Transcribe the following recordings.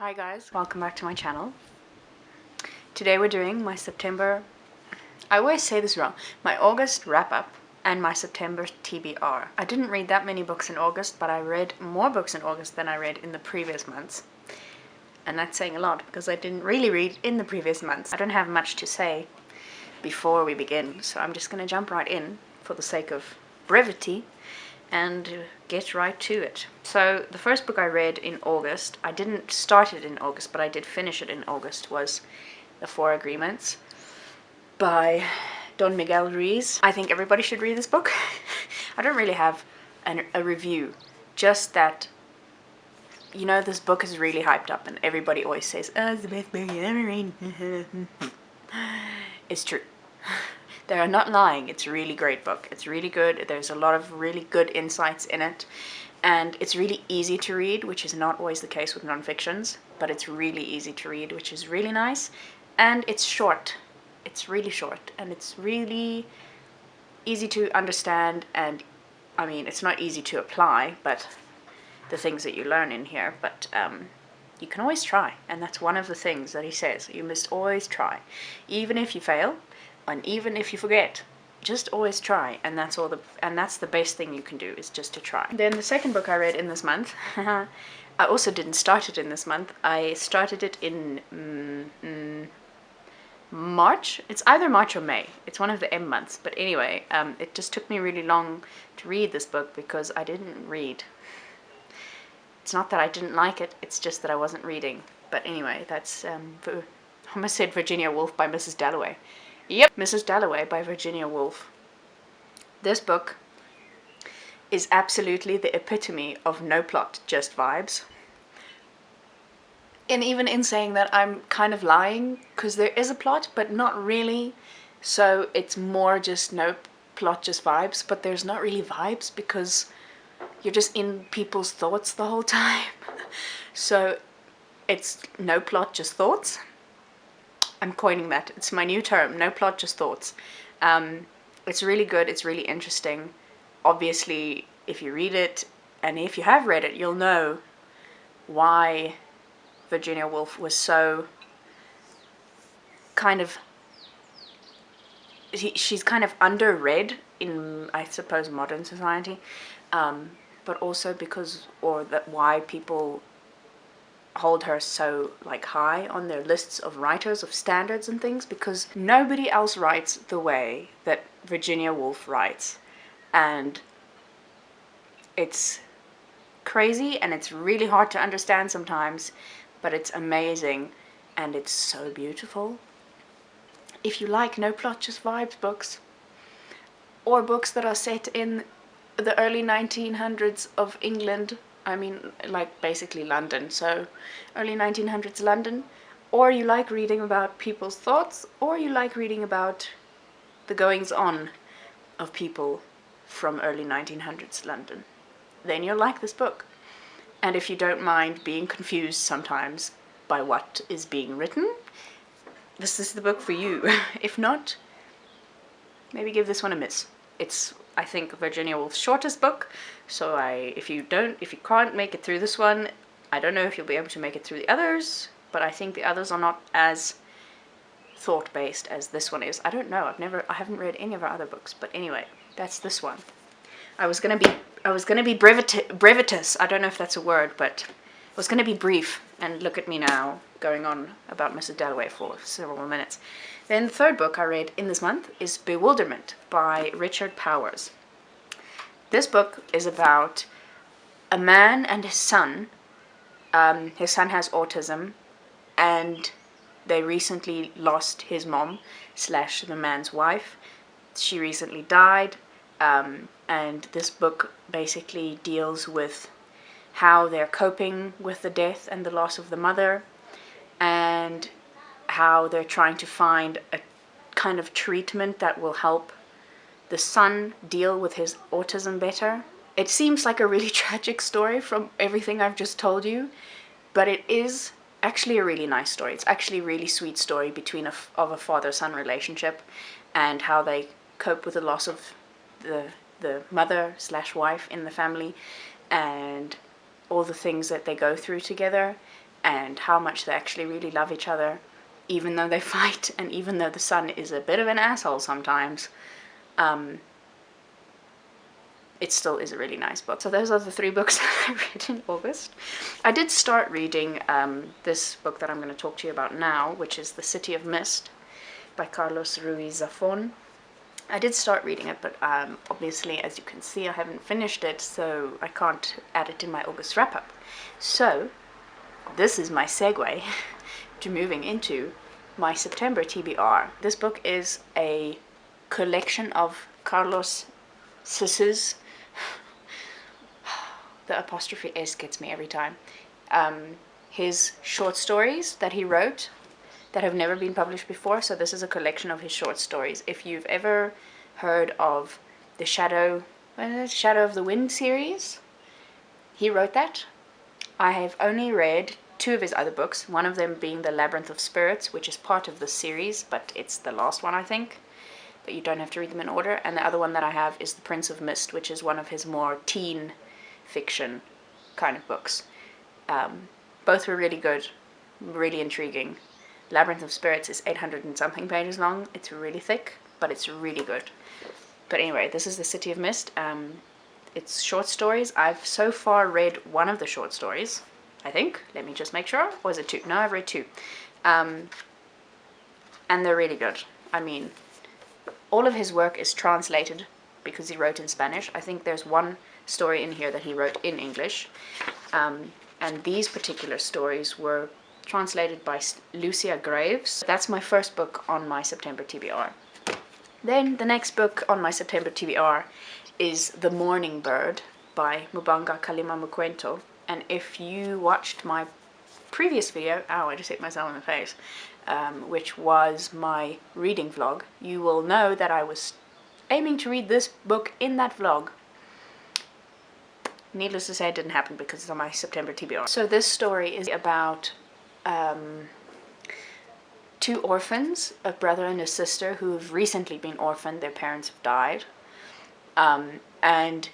Hi guys, welcome back to my channel. Today we're doing my September, I always say this wrong, my August wrap-up and my September TBR. I didn't read that many books in August, but I read more books in August than I read in the previous months. And that's saying a lot because I didn't really read in the previous months. I don't have much to say before we begin, so I'm just going to jump right in for the sake of brevity and get right to it. So the first book I read in August, I didn't start it in August, but I did finish it in August, was The Four Agreements by Don Miguel Ruiz. I think everybody should read this book. I don't really have a review, just that, you know, this book is really hyped up and everybody always says, oh, it's the best book you ever read. It's true. They are not lying. It's a really great book. It's really good. There's a lot of really good insights in it. And it's really easy to read, which is not always the case with non-fictions. But it's really easy to read, which is really nice. And it's short. It's really short. And it's really easy to understand. And, I mean, it's not easy to apply, but the things that you learn in here. But you can always try. And that's one of the things that he says. You must always try. Even if you fail. And even if you forget, just always try, and that's the best thing you can do, is just to try. Then the second book I read in this month, I also didn't start it in this month. I started it in March. It's either March or May. It's one of the M months. But anyway, it just took me really long to read this book because I didn't read. It's not that I didn't like it. It's just that I wasn't reading. But anyway, that's I almost said Virginia Woolf by Mrs. Dalloway. Yep, Mrs. Dalloway by Virginia Woolf. This book is absolutely the epitome of no plot, just vibes. And even in saying that, I'm kind of lying, because there is a plot, but not really. So it's more just no plot, just vibes. But there's not really vibes, because you're just in people's thoughts the whole time. So it's no plot, just thoughts. I'm coining that. It's my new term. No plot, just thoughts. It's really good. It's really interesting. Obviously, if you read it, and if you have read it, you'll know why Virginia Woolf was so kind of... She's kind of underread in, I suppose, modern society. But also because, or that why people hold her so like high on their lists of writers, of standards and things, because nobody else writes the way that Virginia Woolf writes. And it's crazy and it's really hard to understand sometimes, but it's amazing and it's so beautiful. If you like no plot, just vibes books, or books that are set in the early 1900s of England, I mean, like, basically London, so early 1900s London, or you like reading about people's thoughts, or you like reading about the goings-on of people from early 1900s London, then you'll like this book. And if you don't mind being confused sometimes by what is being written, this is the book for you. If not, maybe give this one a miss. It's, I think, Virginia Woolf's shortest book, so if you can't make it through this one, I don't know if you'll be able to make it through the others, but I think the others are not as thought-based as this one is. I don't know, I haven't read any of her other books, but anyway, that's this one. I was gonna be brevitus, I don't know if that's a word, but I was gonna be brief, and look at me now, going on about Mrs. Dalloway for several more minutes. Then the third book I read in this month is Bewilderment by Richard Powers. This book is about a man and his son. His son has autism, and they recently lost his mom / the man's wife. She recently died, and this book basically deals with how they're coping with the death and the loss of the mother, and how they're trying to find a kind of treatment that will help the son deal with his autism better. It seems like a really tragic story from everything I've just told you, but it is actually a really nice story. It's actually a really sweet story between a father-son relationship, and how they cope with the loss of the mother / wife in the family, and all the things that they go through together. and how much they actually really love each other, even though they fight, and even though the son is a bit of an asshole sometimes. It still is a really nice book. So those are the 3 books that I read in August. I did start reading this book that I'm going to talk to you about now, which is The City of Mist by Carlos Ruiz Zafón. I did start reading it, but obviously, as you can see, I haven't finished it, so I can't add it in my August wrap-up. So this is my segue to moving into my September TBR. This book is a collection of Carlos Sis's, the apostrophe S gets me every time, his short stories that he wrote that have never been published before. So this is a collection of his short stories. If you've ever heard of the Shadow of the Wind series, he wrote that. I have only read 2 of his other books, one of them being The Labyrinth of Spirits, which is part of the series, but it's the last one, I think. But you don't have to read them in order. And the other one that I have is The Prince of Mist, which is one of his more teen fiction kind of books. Both were really good, really intriguing. Labyrinth of Spirits is 800 and something pages long. It's really thick, but it's really good. But anyway, this is The City of Mist. It's short stories. I've so far read one of the short stories, I think. Let me just make sure. Or was it 2? No, I've read 2. And they're really good. I mean, all of his work is translated because he wrote in Spanish. I think there's one story in here that he wrote in English. And these particular stories were translated by Lucia Graves. That's my first book on my September TBR. Then the next book on my September TBR is The Mourning Bird by Mubanga Kalimamukwento. And if you watched my previous video, ow, I just hit myself in the face, which was my reading vlog, you will know that I was aiming to read this book in that vlog. Needless to say, it didn't happen because it's on my September TBR. So this story is about 2 orphans, a brother and a sister, who've recently been orphaned. Their parents have died. And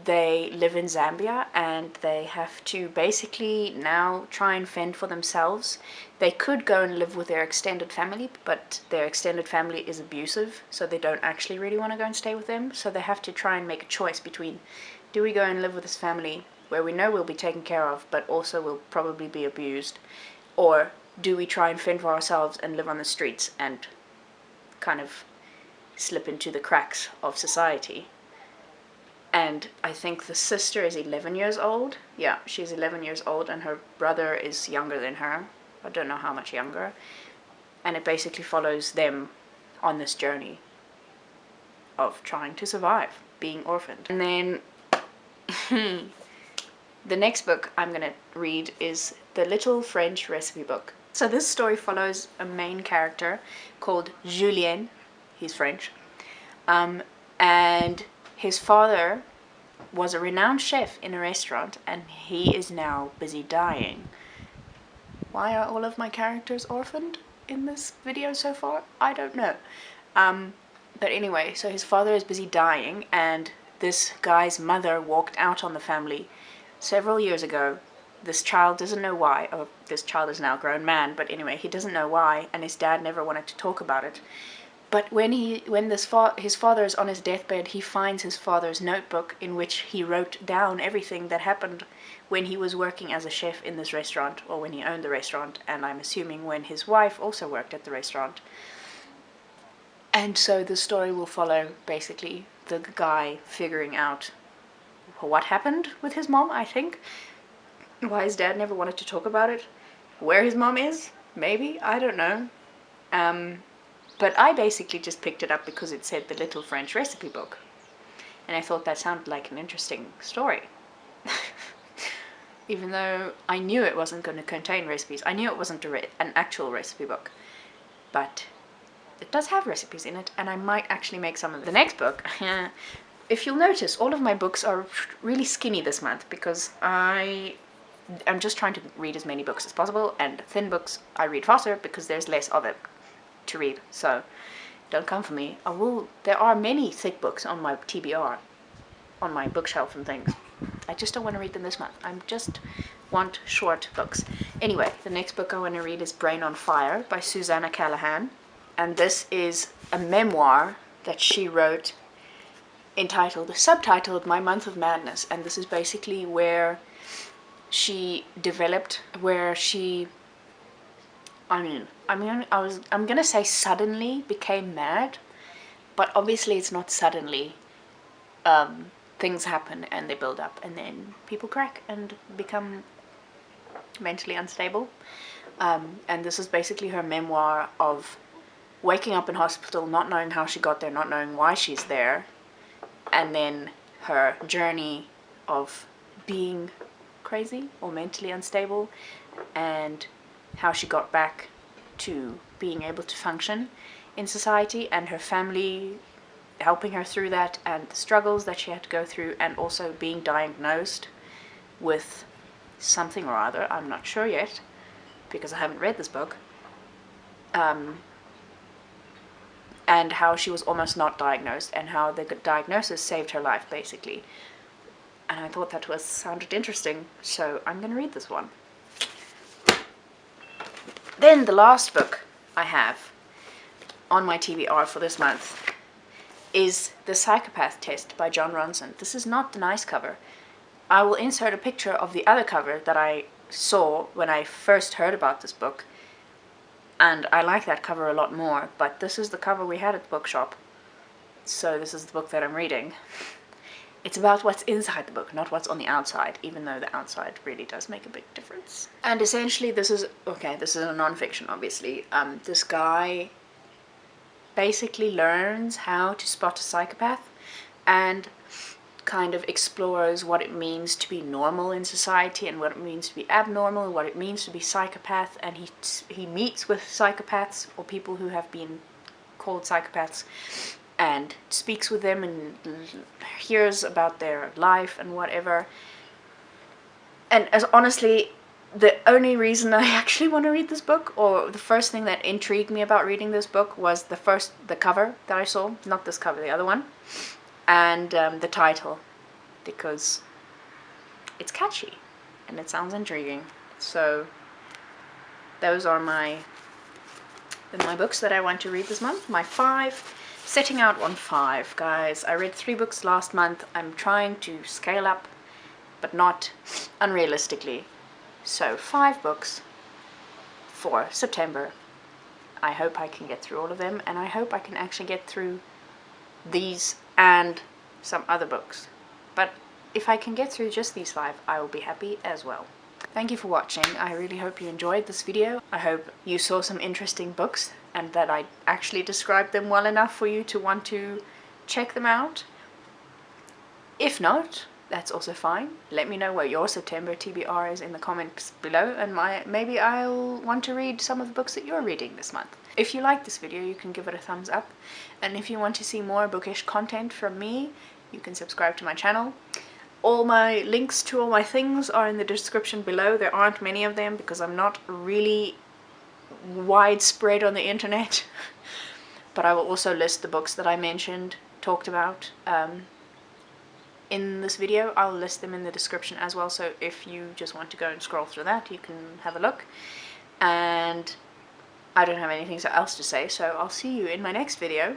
they live in Zambia, and they have to basically now try and fend for themselves. They could go and live with their extended family, but their extended family is abusive, so they don't actually really want to go and stay with them. So they have to try and make a choice between, do we go and live with this family where we know we'll be taken care of, but also will probably be abused, or do we try and fend for ourselves and live on the streets and kind of slip into the cracks of society? And I think the sister is 11 years old. Yeah, she's 11 years old, and her brother is younger than her. I don't know how much younger. And it basically follows them on this journey of trying to survive, being orphaned. And then the next book I'm going to read is The Little French Recipe Book. So this story follows a main character called Julien. He's French. And his father was a renowned chef in a restaurant, and he is now busy dying. Why are all of my characters orphaned in this video so far? I don't know. But anyway, so his father is busy dying, and this guy's mother walked out on the family several years ago. This child doesn't know why. Oh, this child is now a grown man, but anyway, he doesn't know why, and his dad never wanted to talk about it. But when his father is on his deathbed, he finds his father's notebook in which he wrote down everything that happened when he was working as a chef in this restaurant, or when he owned the restaurant, and I'm assuming when his wife also worked at the restaurant. And so the story will follow basically the guy figuring out what happened with his mom, I think. Why his dad never wanted to talk about it. Where his mom is, maybe, I don't know. But I basically just picked it up because it said The Little French Recipe Book. And I thought that sounded like an interesting story. Even though I knew it wasn't going to contain recipes. I knew it wasn't an actual recipe book. But it does have recipes in it, and I might actually make some of them. The next book, if you'll notice, all of my books are really skinny this month because I'm just trying to read as many books as possible, and thin books I read faster because there's less of it to read. So don't come for me. There are many thick books on my TBR, on my bookshelf and things. I just don't want to read them this month. I just want short books. Anyway, the next book I want to read is Brain on Fire by Susannah Cahalan. And this is a memoir that she wrote subtitled My Month of Madness. And this is basically where she developed, I'm gonna say suddenly became mad, but obviously it's not suddenly. Things happen and they build up, and then people crack and become mentally unstable. And this is basically her memoir of waking up in hospital, not knowing how she got there, not knowing why she's there, and then her journey of being crazy or mentally unstable, and how she got back to being able to function in society, and her family helping her through that, and the struggles that she had to go through, and also being diagnosed with something or other, I'm not sure yet, because I haven't read this book, and how she was almost not diagnosed, and how the diagnosis saved her life, basically. And I thought that sounded interesting, so I'm going to read this one. Then the last book I have on my TBR for this month is The Psychopath Test by Ronson. This is not the nice cover. I will insert a picture of the other cover that I saw when I first heard about this book, and I like that cover a lot more, but this is the cover we had at the bookshop, so this is the book that I'm reading. It's about what's inside the book, not what's on the outside, even though the outside really does make a big difference. And essentially this is a non-fiction, obviously. This guy basically learns how to spot a psychopath and kind of explores what it means to be normal in society, and what it means to be abnormal, and what it means to be psychopath. And he meets with psychopaths, or people who have been called psychopaths, and speaks with them and hears about their life and whatever. And as honestly, the only reason I actually want to read this book, or the first thing that intrigued me about reading this book, was the cover that I saw, not this cover, the other one, and the title, because it's catchy and it sounds intriguing. So those are my books that I want to read this month. My 5, setting out on 5, guys. I read 3 books last month. I'm trying to scale up, but not unrealistically. So 5 books for September. I hope I can get through all of them, and I hope I can actually get through these and some other books. But if I can get through just these 5, I will be happy as well. Thank you for watching. I really hope you enjoyed this video. I hope you saw some interesting books, and that I actually described them well enough for you to want to check them out. If not, that's also fine. Let me know what your September TBR is in the comments below, and maybe I'll want to read some of the books that you're reading this month. If you like this video, you can give it a thumbs up, and if you want to see more bookish content from me, you can subscribe to my channel. All my links to all my things are in the description below. There aren't many of them because I'm not really widespread on the internet, but I will also list the books that I talked about in this video. I'll list them in the description as well, so if you just want to go and scroll through that, you can have a look. And I don't have anything else to say, so I'll see you in my next video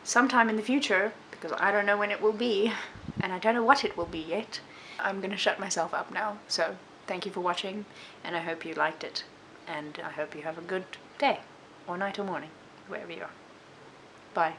sometime in the future, because I don't know when it will be, and I don't know what it will be yet. I'm gonna shut myself up now, so thank you for watching, and I hope you liked it, and I hope you have a good day, or night, or morning, wherever you are. Bye.